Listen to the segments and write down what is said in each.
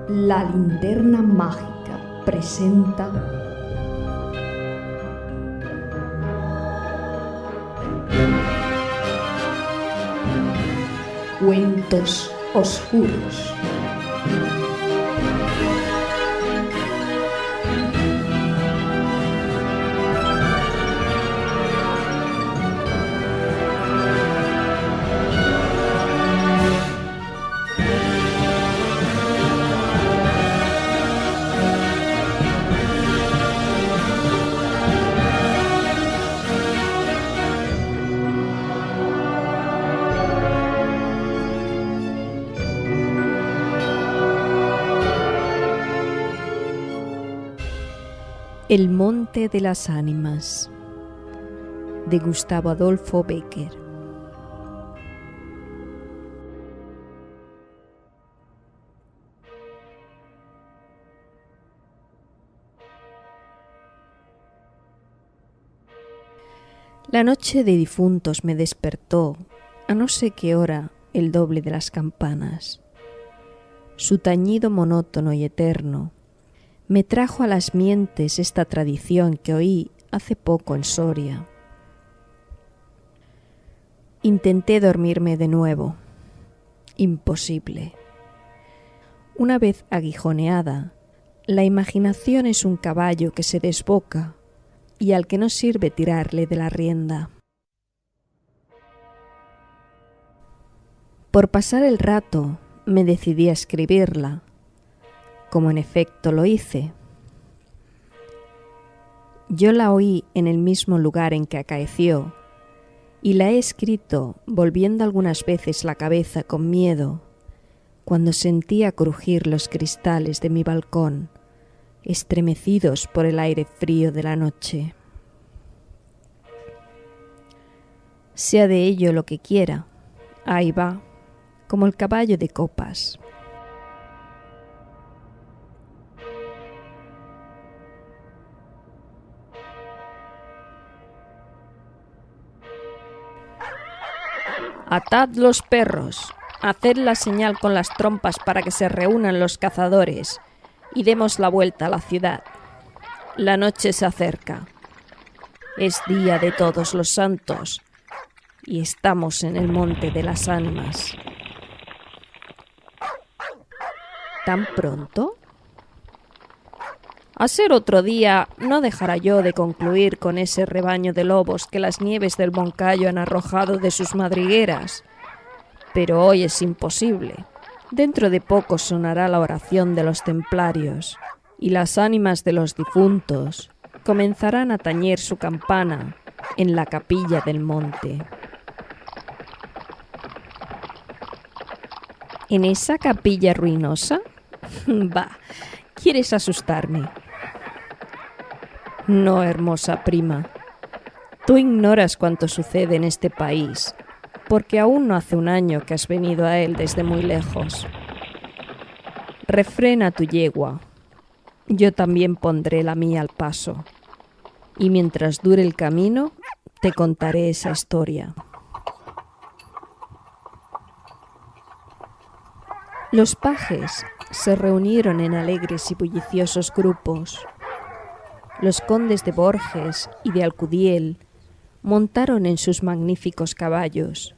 La Linterna Mágica presenta Cuentos Oscuros. El Monte de las Ánimas, de Gustavo Adolfo Bécquer. La noche de difuntos me despertó, a no sé qué hora, el doble de las campanas. Su tañido monótono y eterno me trajo a las mientes esta tradición que oí hace poco en Soria. Intenté dormirme de nuevo. Imposible. Una vez aguijoneada, la imaginación es un caballo que se desboca y al que no sirve tirarle de la rienda. Por pasar el rato, me decidí a escribirla, como en efecto lo hice. Yo la oí en el mismo lugar en que acaeció, y la he escrito volviendo algunas veces la cabeza con miedo, cuando sentía crujir los cristales de mi balcón, estremecidos por el aire frío de la noche. Sea de ello lo que quiera, ahí va, como el caballo de copas. Atad los perros, haced la señal con las trompas para que se reúnan los cazadores y demos la vuelta a la ciudad. La noche se acerca. Es día de todos los santos y estamos en el Monte de las Ánimas. ¿Tan pronto? A ser otro día, no dejará yo de concluir con ese rebaño de lobos que las nieves del Moncayo han arrojado de sus madrigueras. Pero hoy es imposible. Dentro de poco sonará la oración de los templarios, y las ánimas de los difuntos comenzarán a tañer su campana en la capilla del monte. ¿En esa capilla ruinosa? Bah, ¿quieres asustarme? No, hermosa prima. Tú ignoras cuánto sucede en este país, porque aún no hace un año que has venido a él desde muy lejos. Refrena tu yegua. Yo también pondré la mía al paso, y mientras dure el camino, te contaré esa historia. Los pajes se reunieron en alegres y bulliciosos grupos. Los condes de Borges y de Alcudiel montaron en sus magníficos caballos,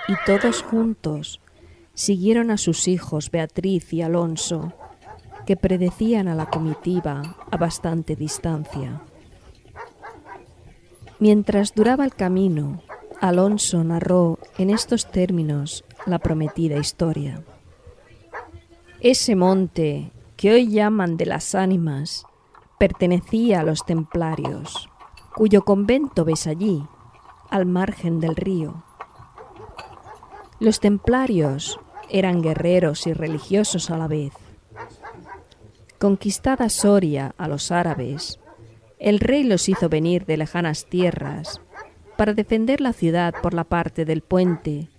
y todos juntos siguieron a sus hijos Beatriz y Alonso, que predecían a la comitiva a bastante distancia. Mientras duraba el camino, Alonso narró en estos términos la prometida historia. Ese monte, que hoy llaman de las Ánimas, pertenecía a los templarios, cuyo convento ves allí, al margen del río. Los templarios eran guerreros y religiosos a la vez. Conquistada Soria a los árabes, el rey los hizo venir de lejanas tierras para defender la ciudad por la parte del puente,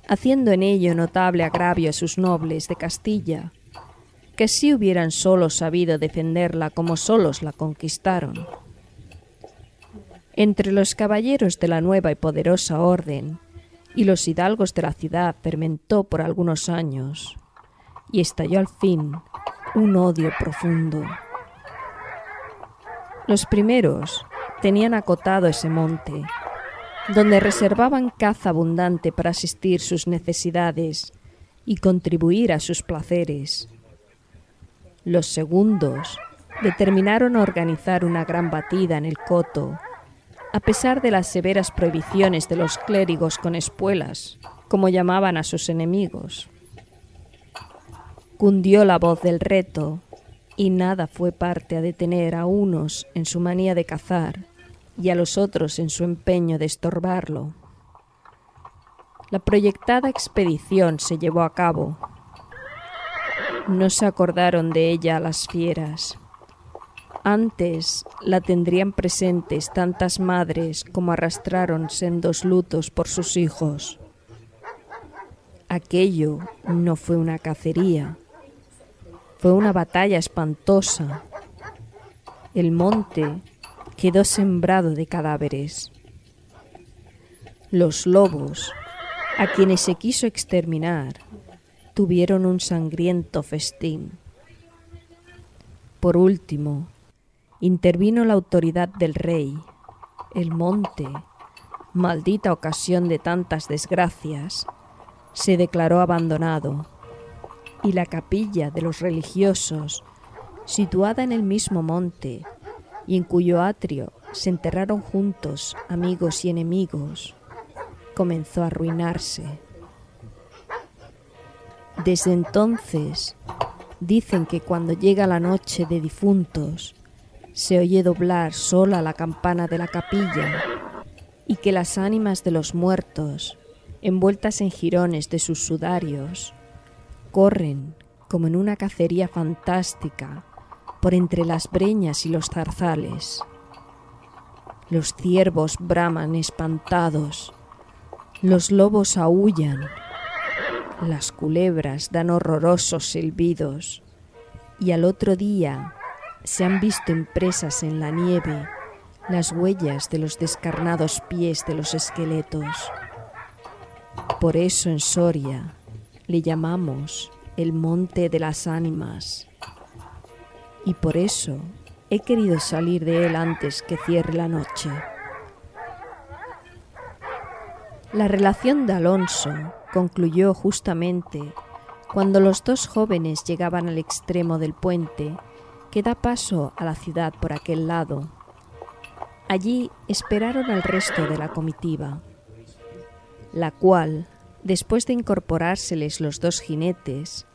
haciendo en ello notable agravio a sus nobles de Castilla, que sí hubieran solos sabido defenderla como solos la conquistaron. Entre los caballeros de la nueva y poderosa orden y los hidalgos de la ciudad fermentó por algunos años, y estalló al fin un odio profundo. Los primeros tenían acotado ese monte, donde reservaban caza abundante para asistir sus necesidades y contribuir a sus placeres. Los segundos determinaron organizar una gran batida en el coto, a pesar de las severas prohibiciones de los clérigos con espuelas, como llamaban a sus enemigos. Cundió la voz del reto, y nada fue parte a detener a unos en su manía de cazar y a los otros en su empeño de estorbarlo. La proyectada expedición se llevó a cabo. No se acordaron de ella las fieras. Antes la tendrían presentes tantas madres como arrastraron sendos lutos por sus hijos. Aquello no fue una cacería, fue una batalla espantosa. El monte quedó sembrado de cadáveres. Los lobos, a quienes se quiso exterminar, tuvieron un sangriento festín. Por último, intervino la autoridad del rey. El monte, maldita ocasión de tantas desgracias, se declaró abandonado, y la capilla de los religiosos, situada en el mismo monte, y en cuyo atrio se enterraron juntos amigos y enemigos, comenzó a arruinarse. Desde entonces, dicen que cuando llega la noche de difuntos, se oye doblar sola la campana de la capilla y que las ánimas de los muertos, envueltas en jirones de sus sudarios, corren como en una cacería fantástica por entre las breñas y los zarzales. Los ciervos braman espantados, los lobos aúllan, las culebras dan horrorosos silbidos, y al otro día se han visto impresas en la nieve las huellas de los descarnados pies de los esqueletos. Por eso en Soria le llamamos el Monte de las Ánimas, y por eso he querido salir de él antes que cierre la noche. La relación de Alonso concluyó justamente cuando los dos jóvenes llegaban al extremo del puente que da paso a la ciudad por aquel lado. Allí esperaron al resto de la comitiva, la cual, después de incorporárseles los dos jinetes,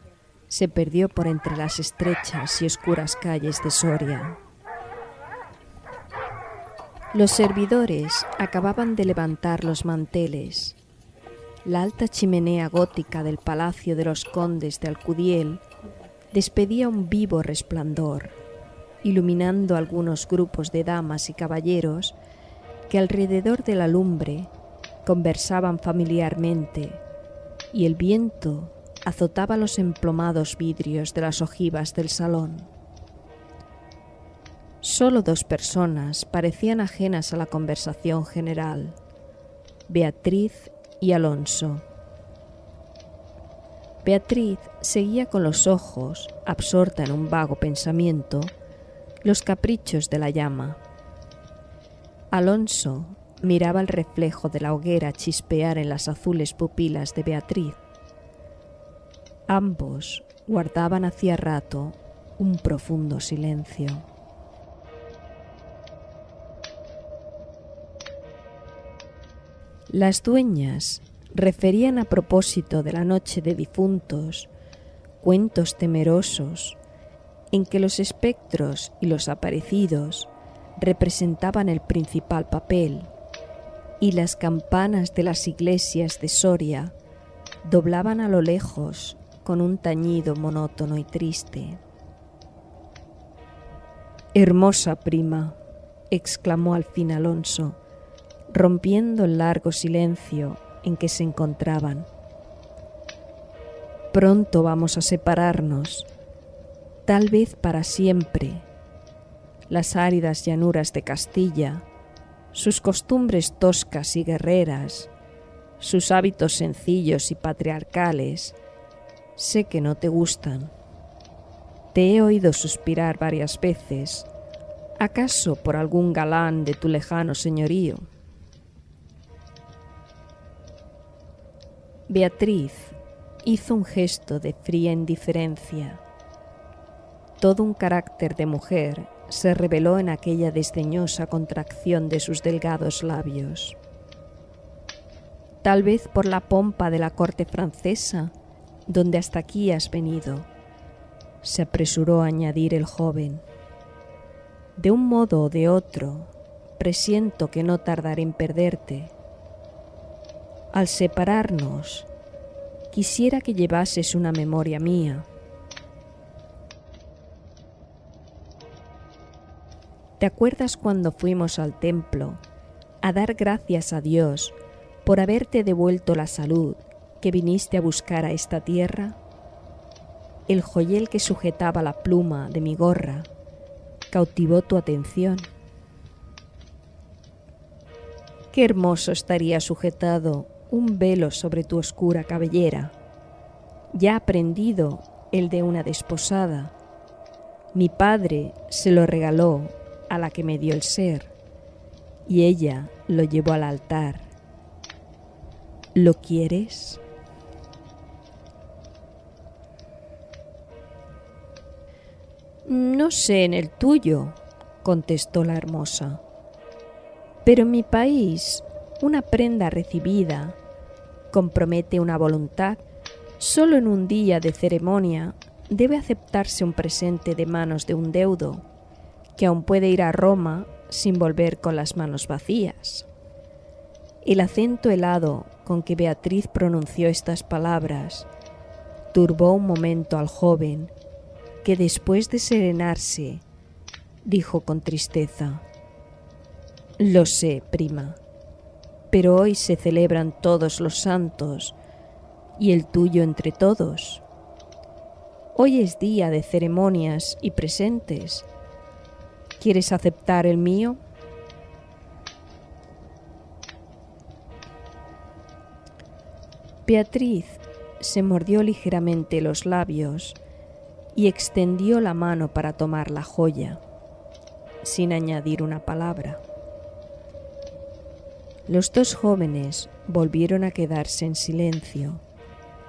se perdió por entre las estrechas y oscuras calles de Soria. Los servidores acababan de levantar los manteles. La alta chimenea gótica del palacio de los condes de Alcudiel despedía un vivo resplandor, iluminando algunos grupos de damas y caballeros que alrededor de la lumbre conversaban familiarmente, y el viento azotaba los emplomados vidrios de las ojivas del salón. Solo dos personas parecían ajenas a la conversación general: Beatriz y Alonso. Beatriz seguía con los ojos, absorta en un vago pensamiento, los caprichos de la llama. Alonso miraba el reflejo de la hoguera chispear en las azules pupilas de Beatriz. Ambos guardaban hacía rato un profundo silencio. Las dueñas referían a propósito de la noche de difuntos cuentos temerosos en que los espectros y los aparecidos representaban el principal papel, y las campanas de las iglesias de Soria doblaban a lo lejos con un tañido monótono y triste. «Hermosa prima», exclamó al fin Alonso, rompiendo el largo silencio en que se encontraban. «Pronto vamos a separarnos, tal vez para siempre. Las áridas llanuras de Castilla, sus costumbres toscas y guerreras, sus hábitos sencillos y patriarcales, Sé que no te gustan. Te he oído suspirar varias veces, ¿acaso por algún galán de tu lejano señorío? Beatriz hizo un gesto de fría indiferencia. Todo un carácter de mujer se reveló en aquella desdeñosa contracción de sus delgados labios. Tal vez por la pompa de la corte francesa, donde hasta aquí has venido, se apresuró a añadir el joven. De un modo o de otro, presiento que no tardaré en perderte. Al separarnos, quisiera que llevases una memoria mía. ¿Te acuerdas cuando fuimos al templo a dar gracias a Dios por haberte devuelto la salud que viniste a buscar a esta tierra? El joyel que sujetaba la pluma de mi gorra cautivó tu atención. Qué hermoso estaría sujetado un velo sobre tu oscura cabellera, ya aprendido el de una desposada. Mi padre se lo regaló a la que me dio el ser, y ella lo llevó al altar. ¿Lo quieres? No sé en el tuyo, contestó la hermosa, pero en mi país una prenda recibida compromete una voluntad. Solo en un día de ceremonia debe aceptarse un presente de manos de un deudo, que aún puede ir a Roma sin volver con las manos vacías. El acento helado con que Beatriz pronunció estas palabras turbó un momento al joven, que después de serenarse, dijo con tristeza: «Lo sé, prima, pero hoy se celebran todos los santos y el tuyo entre todos. Hoy es día de ceremonias y presentes. ¿Quieres aceptar el mío?» Beatriz se mordió ligeramente los labios y extendió la mano para tomar la joya, sin añadir una palabra. Los dos jóvenes volvieron a quedarse en silencio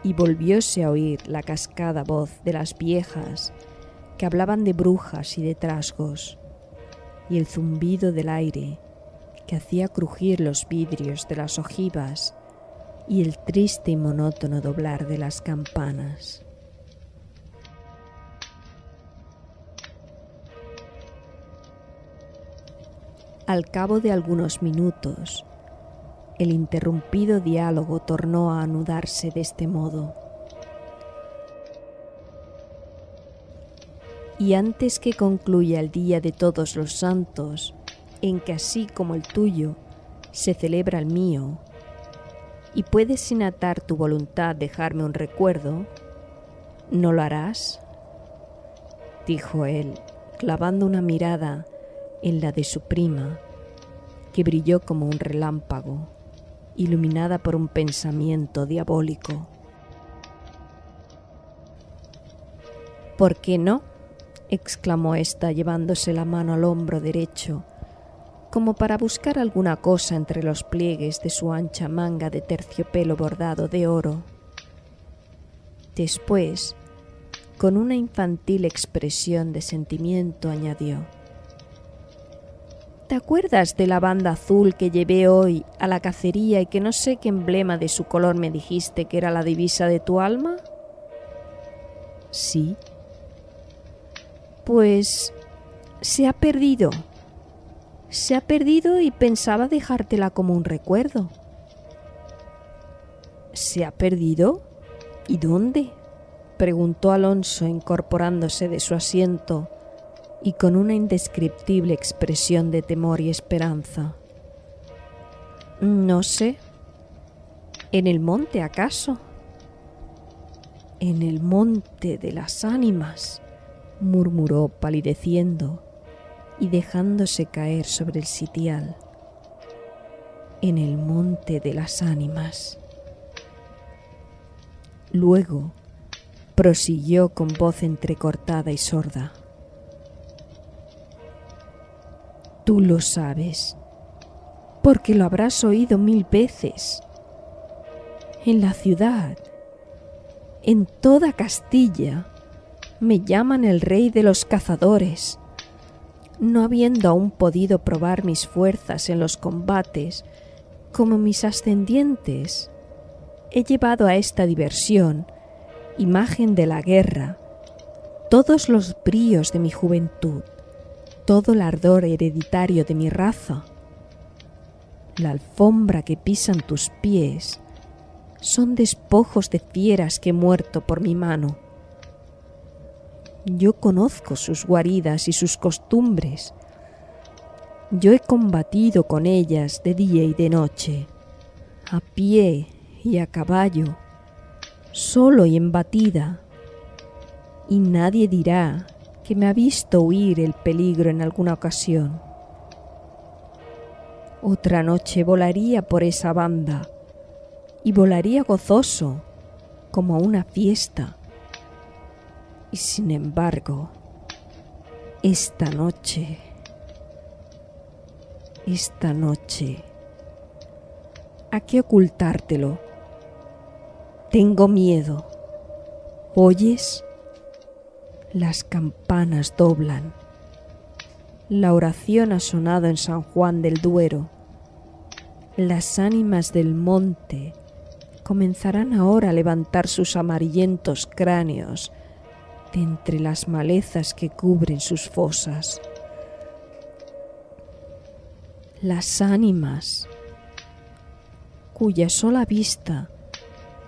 y volvióse a oír la cascada voz de las viejas que hablaban de brujas y de trasgos, y el zumbido del aire que hacía crujir los vidrios de las ojivas y el triste y monótono doblar de las campanas. Al cabo de algunos minutos, el interrumpido diálogo tornó a anudarse de este modo. Y antes que concluya el día de todos los santos, en que así como el tuyo se celebra el mío, y puedes sin atar tu voluntad dejarme un recuerdo, ¿no lo harás?, dijo él, clavando una mirada en la de su prima, que brilló como un relámpago, iluminada por un pensamiento diabólico. «¿Por qué no?», exclamó ésta, llevándose la mano al hombro derecho, como para buscar alguna cosa entre los pliegues de su ancha manga de terciopelo bordado de oro. Después, con una infantil expresión de sentimiento, añadió: «¿Te acuerdas de la banda azul que llevé hoy a la cacería y que no sé qué emblema de su color me dijiste que era la divisa de tu alma?» «Sí». «Pues se ha perdido. Se ha perdido y pensaba dejártela como un recuerdo». «¿Se ha perdido? ¿Y dónde?», preguntó Alonso, incorporándose de su asiento y con una indescriptible expresión de temor y esperanza. «No sé. ¿En el monte, acaso?» «En el monte de las ánimas», murmuró palideciendo y dejándose caer sobre el sitial. «En el monte de las ánimas». Luego, prosiguió con voz entrecortada y sorda. Tú lo sabes, porque lo habrás oído 1000 veces. En la ciudad, en toda Castilla, me llaman el rey de los cazadores. No habiendo aún podido probar mis fuerzas en los combates, como mis ascendientes, he llevado a esta diversión, imagen de la guerra, todos los bríos de mi juventud, todo el ardor hereditario de mi raza. La alfombra que pisan tus pies son despojos de fieras que he muerto por mi mano. Yo conozco sus guaridas y sus costumbres. Yo he combatido con ellas de día y de noche, a pie y a caballo, solo y en batida, y nadie dirá que me ha visto huir el peligro en alguna ocasión. Otra noche volaría por esa banda, y volaría gozoso, como a una fiesta. Y sin embargo, esta noche, ¿a qué ocultártelo? Tengo miedo. ¿Oyes? Las campanas doblan. La oración ha sonado en San Juan del Duero. Las ánimas del monte comenzarán ahora a levantar sus amarillentos cráneos de entre las malezas que cubren sus fosas. Las ánimas, cuya sola vista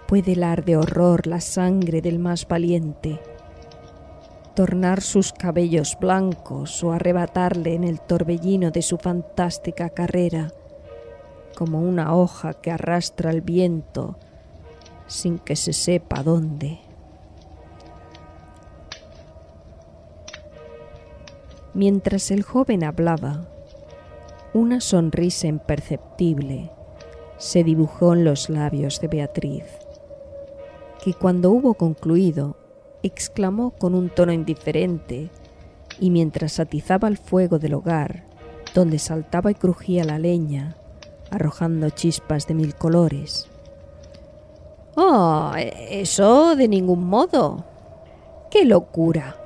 puede helar de horror la sangre del más valiente, tornar sus cabellos blancos o arrebatarle en el torbellino de su fantástica carrera, como una hoja que arrastra el viento sin que se sepa dónde. Mientras el joven hablaba, una sonrisa imperceptible se dibujó en los labios de Beatriz, que cuando hubo concluido, exclamó con un tono indiferente, y mientras atizaba el fuego del hogar, donde saltaba y crujía la leña, arrojando chispas de 1000 colores. «Oh, eso de ningún modo. ¡Qué locura!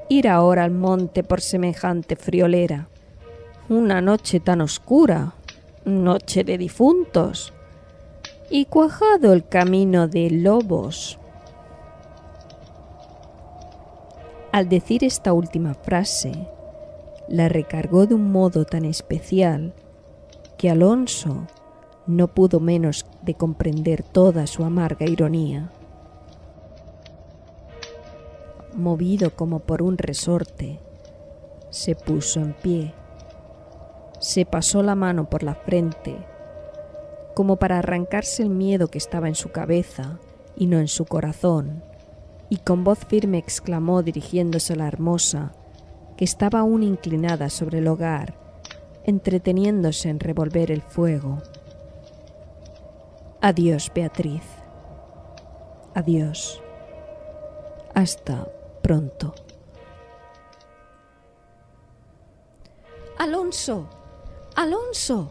Ir ahora al monte por semejante friolera. Una noche tan oscura, noche de difuntos, y cuajado el camino de lobos». Al decir esta última frase, la recargó de un modo tan especial que Alonso no pudo menos de comprender toda su amarga ironía. Movido como por un resorte, se puso en pie, se pasó la mano por la frente, como para arrancarse el miedo que estaba en su cabeza y no en su corazón, y con voz firme exclamó dirigiéndose a la hermosa, que estaba aún inclinada sobre el hogar, entreteniéndose en revolver el fuego: «Adiós, Beatriz. Adiós. Hasta pronto». «Alonso, Alonso»,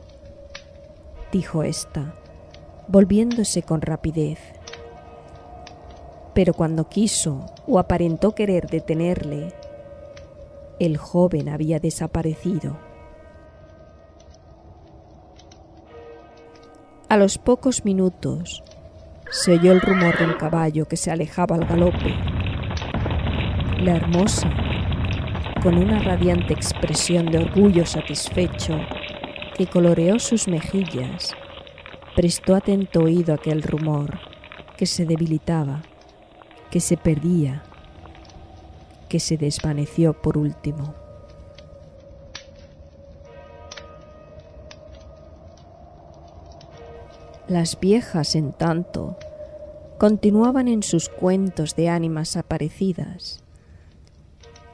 dijo ésta, volviéndose con rapidez. Pero cuando quiso o aparentó querer detenerle, el joven había desaparecido. A los pocos minutos se oyó el rumor de un caballo que se alejaba al galope. La hermosa, con una radiante expresión de orgullo satisfecho que coloreó sus mejillas, prestó atento oído a aquel rumor que se debilitaba, que se perdía, que se desvaneció por último. Las viejas, en tanto, continuaban en sus cuentos de ánimas aparecidas.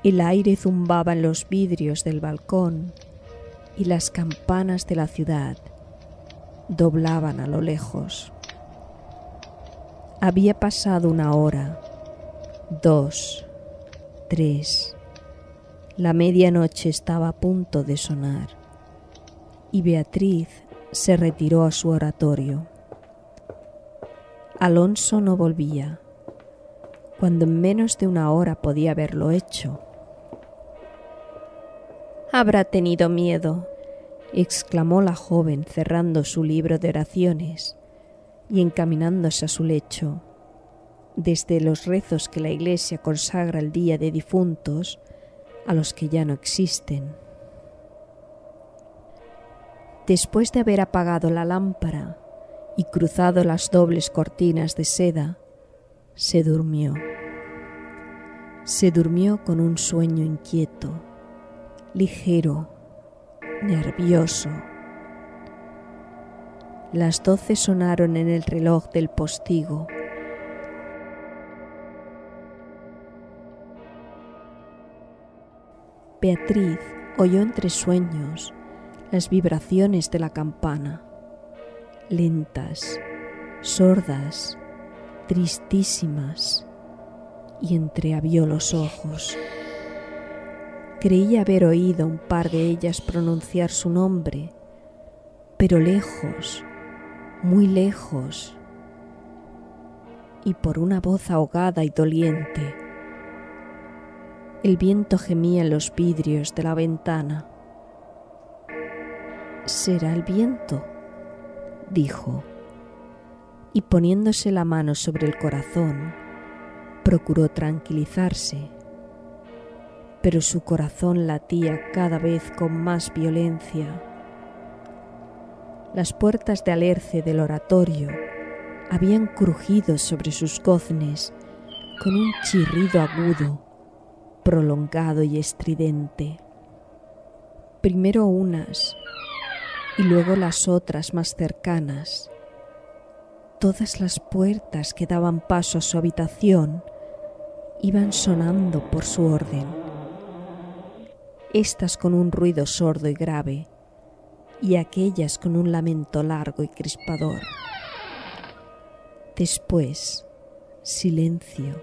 El aire zumbaba en los vidrios del balcón y las campanas de la ciudad doblaban a lo lejos. Había pasado una hora 2, 3. La medianoche estaba a punto de sonar y Beatriz se retiró a su oratorio. Alonso no volvía, cuando en menos de una hora podía haberlo hecho. «Habrá tenido miedo», exclamó la joven cerrando su libro de oraciones y encaminándose a su lecho. Desde los rezos que la Iglesia consagra el día de difuntos a los que ya no existen. Después de haber apagado la lámpara y cruzado las dobles cortinas de seda, se durmió. Se durmió con un sueño inquieto, ligero, nervioso. Las 12 sonaron en el reloj del postigo. Beatriz oyó entre sueños las vibraciones de la campana, lentas, sordas, tristísimas, y entreabrió los ojos. Creía haber oído un par de ellas pronunciar su nombre, pero lejos, muy lejos, y por una voz ahogada y doliente. El viento gemía en los vidrios de la ventana. «¿Será el viento?», dijo, y poniéndose la mano sobre el corazón, procuró tranquilizarse, pero su corazón latía cada vez con más violencia. Las puertas de alerce del oratorio habían crujido sobre sus goznes con un chirrido agudo, prolongado y estridente. Primero unas y luego las otras más cercanas. Todas las puertas que daban paso a su habitación iban sonando por su orden. Estas con un ruido sordo y grave, y aquellas con un lamento largo y crispador. Después, silencio,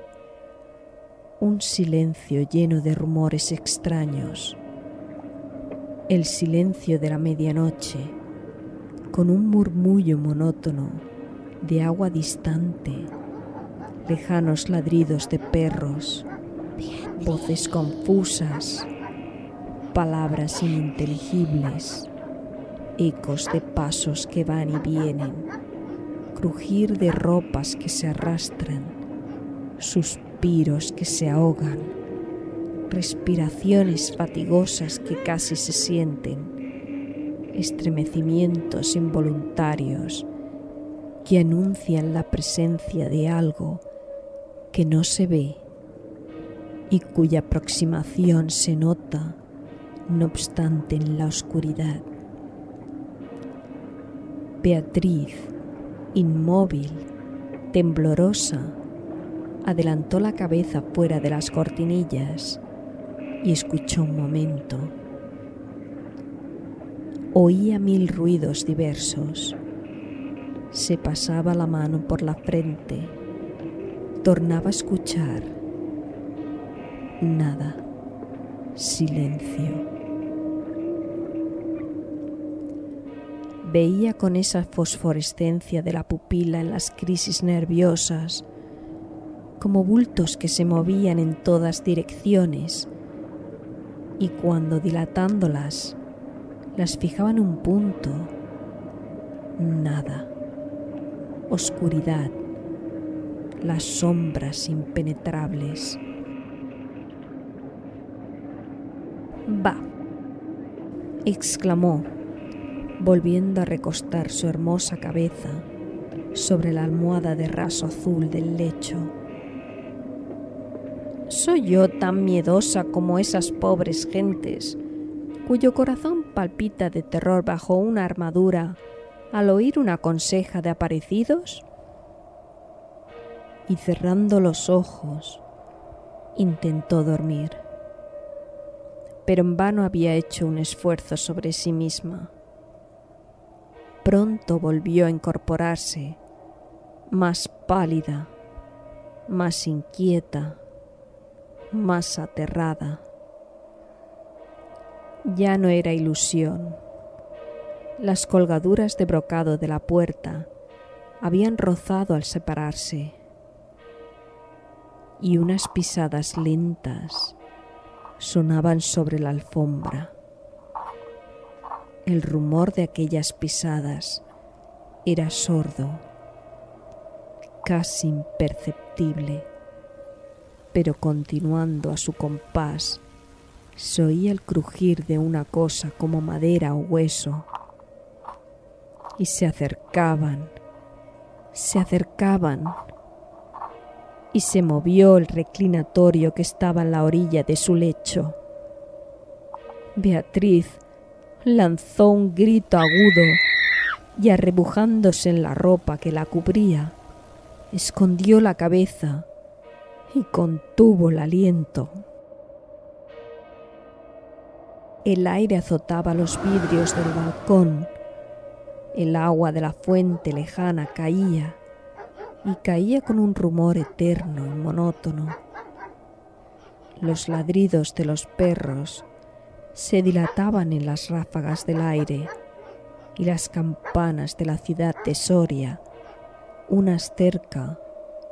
un silencio lleno de rumores extraños, el silencio de la medianoche, con un murmullo monótono de agua distante, lejanos ladridos de perros, voces confusas, palabras ininteligibles, ecos de pasos que van y vienen, crujir de ropas que se arrastran, suspiros que se ahogan, respiraciones fatigosas que casi se sienten, estremecimientos involuntarios que anuncian la presencia de algo que no se ve y cuya aproximación se nota, no obstante, en la oscuridad. Beatriz, inmóvil, temblorosa, adelantó la cabeza fuera de las cortinillas y escuchó un momento. Oía 1000 ruidos diversos. Se pasaba la mano por la frente. Tornaba a escuchar. Nada. Silencio. Veía con esa fosforescencia de la pupila en las crisis nerviosas, como bultos que se movían en todas direcciones, y cuando dilatándolas, las fijaba en un punto, nada, oscuridad, las sombras impenetrables. «Va», exclamó, volviendo a recostar su hermosa cabeza sobre la almohada de raso azul del lecho. «¿Soy yo tan miedosa como esas pobres gentes, cuyo corazón palpita de terror bajo una armadura al oír una conseja de aparecidos?» Y cerrando los ojos, intentó dormir. Pero en vano había hecho un esfuerzo sobre sí misma. Pronto volvió a incorporarse, más pálida, más inquieta, más aterrada. Ya no era ilusión. Las colgaduras de brocado de la puerta habían rozado al separarse, y unas pisadas lentas sonaban sobre la alfombra. El rumor de aquellas pisadas era sordo, casi imperceptible, pero continuando a su compás, se oía el crujir de una cosa como madera o hueso, y se acercaban, y se movió el reclinatorio que estaba en la orilla de su lecho. Beatriz lanzó un grito agudo y, arrebujándose en la ropa que la cubría, escondió la cabeza y contuvo el aliento. El aire azotaba los vidrios del balcón. El agua de la fuente lejana caía, y caía con un rumor eterno y monótono. Los ladridos de los perros se dilataban en las ráfagas del aire, y las campanas de la ciudad de Soria, unas cerca,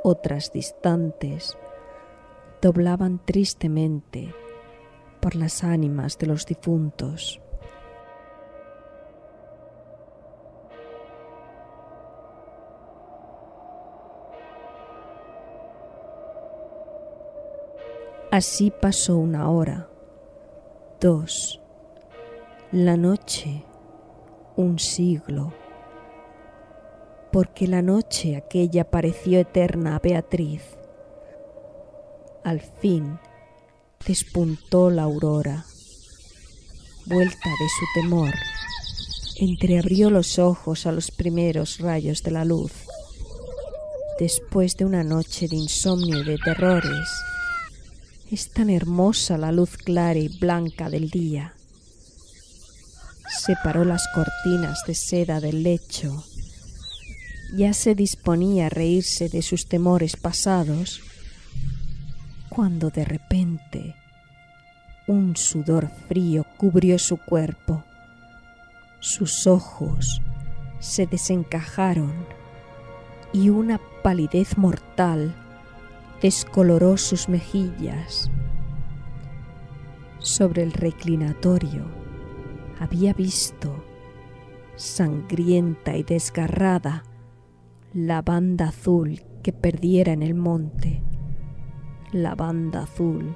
otras distantes, doblaban tristemente por las ánimas de los difuntos. Así pasó 1 hora, 2, la noche, 1 siglo, porque la noche aquella pareció eterna a Beatriz. Al fin despuntó la aurora. Vuelta de su temor, entreabrió los ojos a los primeros rayos de la luz. Después de una noche de insomnio y de terrores, es tan hermosa la luz clara y blanca del día. Separó las cortinas de seda del lecho. Ya se disponía a reírse de sus temores pasados, cuando de repente un sudor frío cubrió su cuerpo. Sus ojos se desencajaron y una palidez mortal descoloró sus mejillas. Sobre el reclinatorio había visto, sangrienta y desgarrada, la banda azul que perdiera en el monte, la banda azul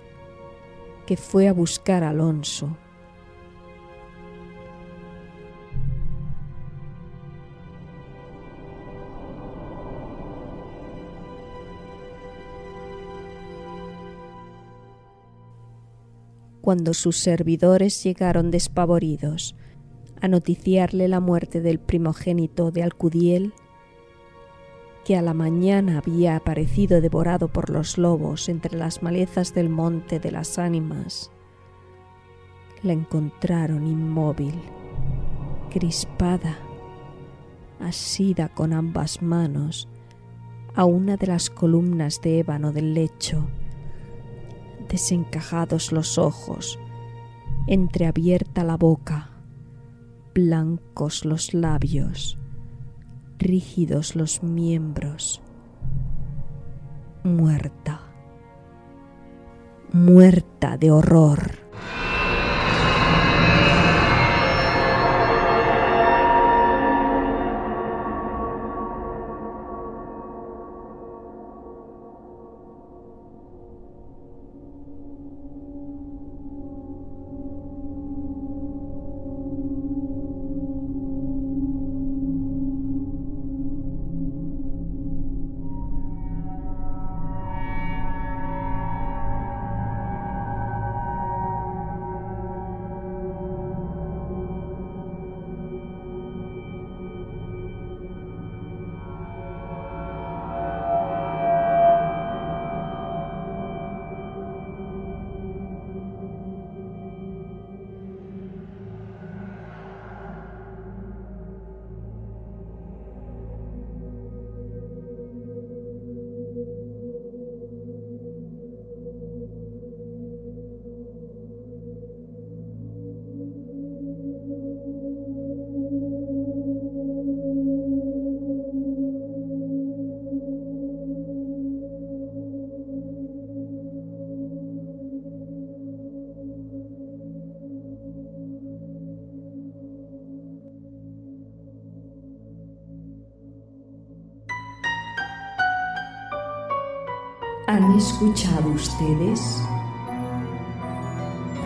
que fue a buscar a Alonso. Cuando sus servidores llegaron despavoridos a noticiarle la muerte del primogénito de Alcudiel, que a la mañana había aparecido devorado por los lobos entre las malezas del monte de las Ánimas, la encontraron inmóvil, crispada, asida con ambas manos a una de las columnas de ébano del lecho, desencajados los ojos, entreabierta la boca, blancos los labios, rígidos los miembros, muerta, muerta de horror. ¿Han escuchado ustedes?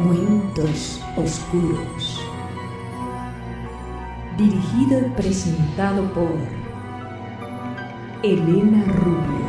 Cuentos oscuros. Dirigido y presentado por Elena Rubio.